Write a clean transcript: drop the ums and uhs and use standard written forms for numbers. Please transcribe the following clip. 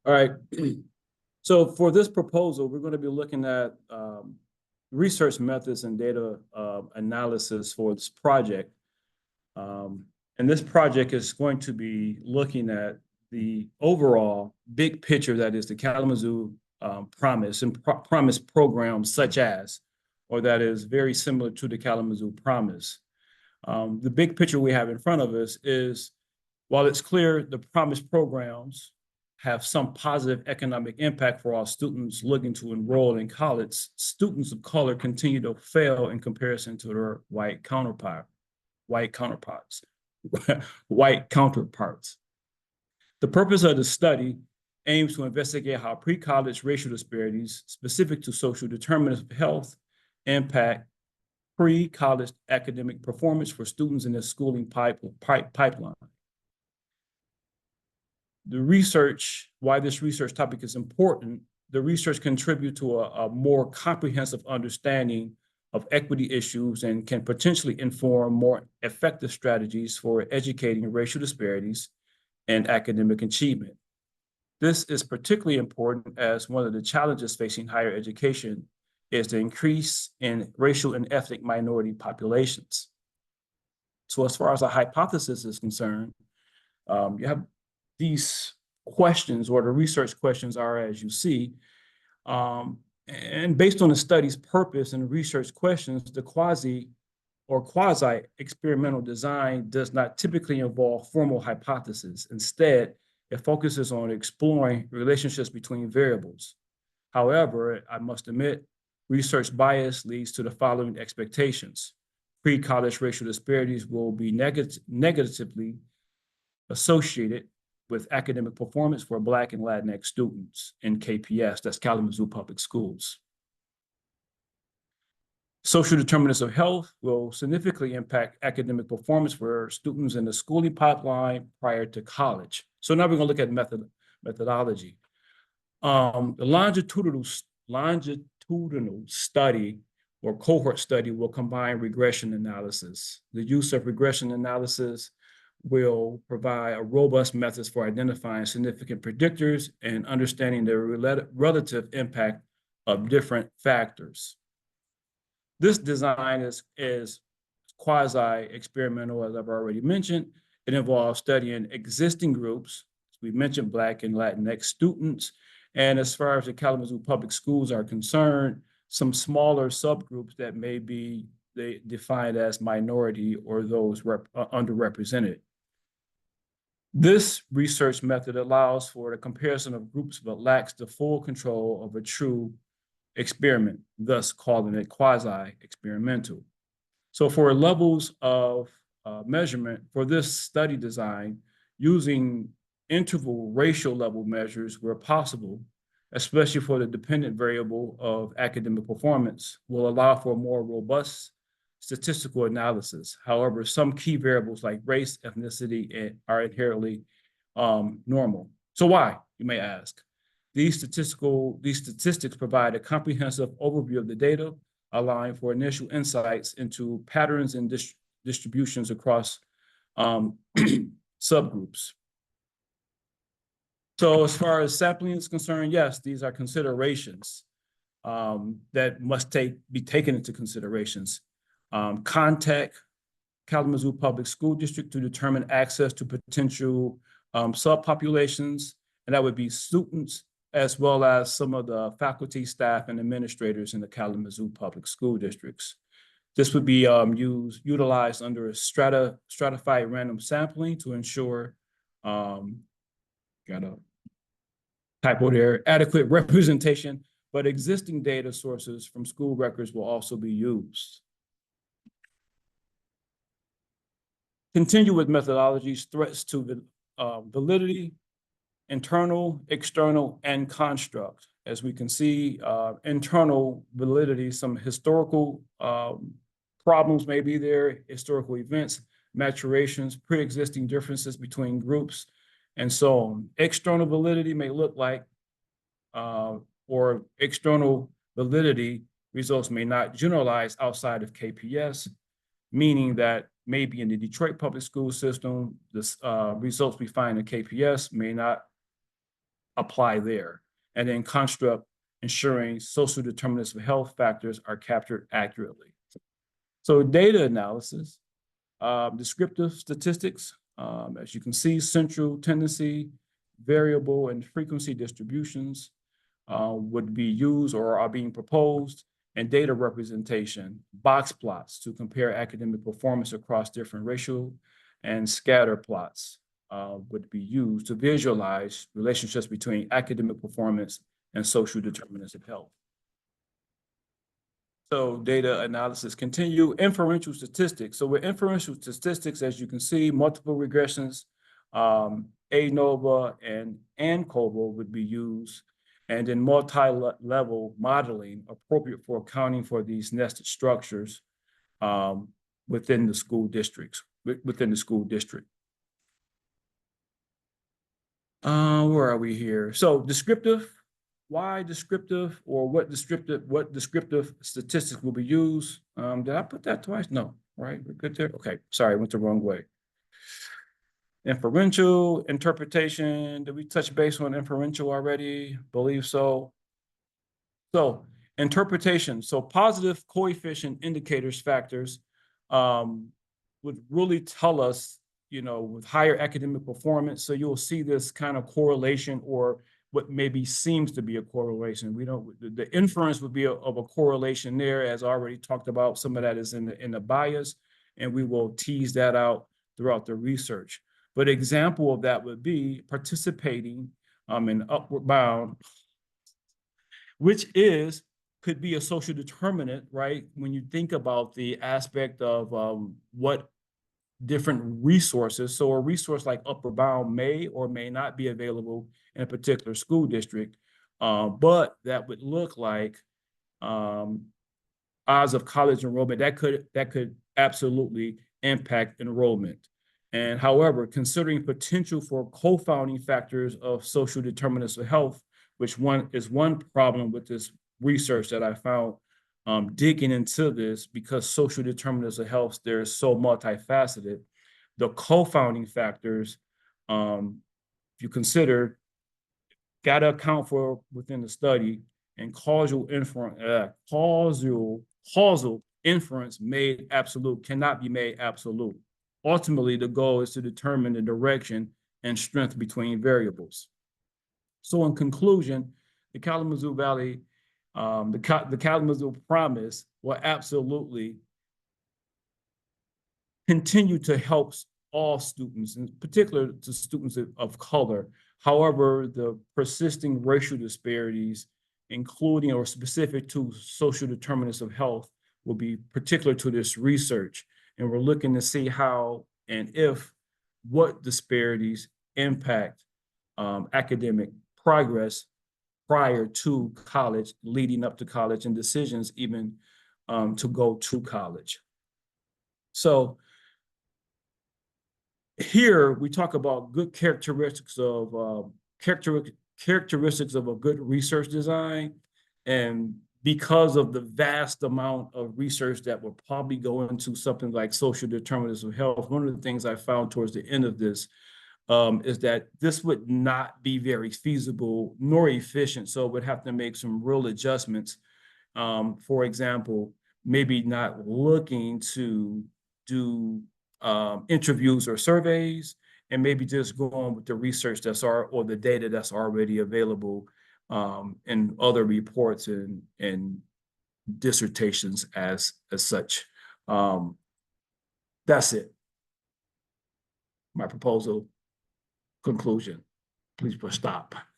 All right. So for this proposal, we're going to be looking at research methods and data analysis for this project. And this project is going to be looking at the overall big picture that is the Kalamazoo Promise and Promise programs such as, or that is very similar to the Kalamazoo Promise. The big picture we have in front of us is, while it's clear the Promise programs have some positive economic impact for all students looking to enroll in college, students of color continue to fail in comparison to their white counterparts. The purpose of the study aims to investigate how pre-college racial disparities specific to social determinants of health impact pre-college academic performance for students in the schooling pipeline. The research, why this research topic is important, the research contributes to a more comprehensive understanding of equity issues and can potentially inform more effective strategies for educating racial disparities and academic achievement. This is particularly important as one of the challenges facing higher education is the increase in racial and ethnic minority populations. So as far as a hypothesis is concerned, you have these questions, or the research questions are as you see. And based on the study's purpose and the research questions, the quasi-experimental design does not typically involve formal hypotheses. Instead, it focuses on exploring relationships between variables. However, I must admit, research bias leads to the following expectations. Pre-college racial disparities will be negatively associated with academic performance for Black and Latinx students in KPS, that's Kalamazoo Public Schools. Social determinants of health will significantly impact academic performance for students in the schooling pipeline prior to college. So now we're going to look at methodology. The longitudinal study or cohort study will combine regression analysis. The use of regression analysis will provide a robust methods for identifying significant predictors and understanding the relative impact of different factors. This design is quasi-experimental, as I've already mentioned. It involves studying existing groups. We mentioned Black and Latinx students. And as far as the Kalamazoo Public Schools are concerned, some smaller subgroups that may be defined as minority or those underrepresented. This research method allows for the comparison of groups but lacks the full control of a true experiment, thus calling it quasi-experimental. So for levels of measurement for this study design, using interval racial level measures where possible, especially for the dependent variable of academic performance, will allow for a more robust statistical analysis. However, some key variables like race, ethnicity are inherently normal. So why, you may ask? These statistics provide a comprehensive overview of the data, allowing for initial insights into patterns and distributions across subgroups. So as far as sampling is concerned, yes, these are considerations that must be taken into considerations. Contact Kalamazoo Public School District to determine access to potential subpopulations, and that would be students as well as some of the faculty, staff, and administrators in the Kalamazoo Public School Districts. This would be utilized under a stratified random sampling to ensure, got a typo there, adequate representation, but existing data sources from school records will also be used. Continue with methodologies, threats to validity, internal, external, and construct. As we can see, internal validity, some historical problems may be there, historical events, maturations, pre-existing differences between groups, and so on. External validity may look like, or external validity results may not generalize outside of KPS, meaning that maybe in the Detroit public school system, the results we find in KPS may not apply there. And then construct ensuring social determinants of health factors are captured accurately. So data analysis, descriptive statistics, as you can see, central tendency, variable and frequency distributions would be used or are being proposed, and data representation, box plots to compare academic performance across different racial and scatter plots would be used to visualize relationships between academic performance and social determinants of health. So data analysis continue, inferential statistics. So with inferential statistics, as you can see, multiple regressions, ANOVA and ANCOVA would be used, and then multi-level modeling appropriate for accounting for these nested structures within the school districts, within the school district. Where are we here? So descriptive. Why descriptive, or what descriptive statistics will be used? Did I put that twice? No, right? We're good there. Okay, sorry, I went the wrong way. Inferential interpretation. Did we touch base on inferential already? Believe so. So interpretation. So positive coefficient indicators factors would really tell us, with higher academic performance. So you'll see this kind of correlation, or what maybe seems to be a correlation. The inference would be of a correlation there, as I already talked about. Some of that is in the bias, and we will tease that out throughout the research. But example of that would be participating in upward bound, which could be a social determinant, right? When you think about the aspect of what different resources. So a resource like upward bound may or may not be available in a particular school district, but that would look like odds of college enrollment. That could absolutely impact enrollment. And however, considering potential for co-founding factors of social determinants of health, which is one problem with this research that I found digging into this, because social determinants of health, they're so multifaceted. The co-founding factors, if you consider, got to account for within the study, and causal inference cannot be made absolute. Ultimately, the goal is to determine the direction and strength between variables. So in conclusion, the Kalamazoo Valley, the Kalamazoo Promise will absolutely continue to help all students, in particular to students of color. However, the persisting racial disparities, including or specific to social determinants of health, will be particular to this research. And we're looking to see how and what disparities impact academic progress prior to college, leading up to college, and decisions even to go to college. So here we talk about good characteristics of a good research design, and because of the vast amount of research that will probably go into something like social determinants of health, one of the things I found towards the end of this is that this would not be very feasible nor efficient. So we'd have to make some real adjustments. For example, maybe not looking to do interviews or surveys, and maybe just go on with the research or the data that's already available in other reports and dissertations as such. That's it. My proposal conclusion. Please press stop.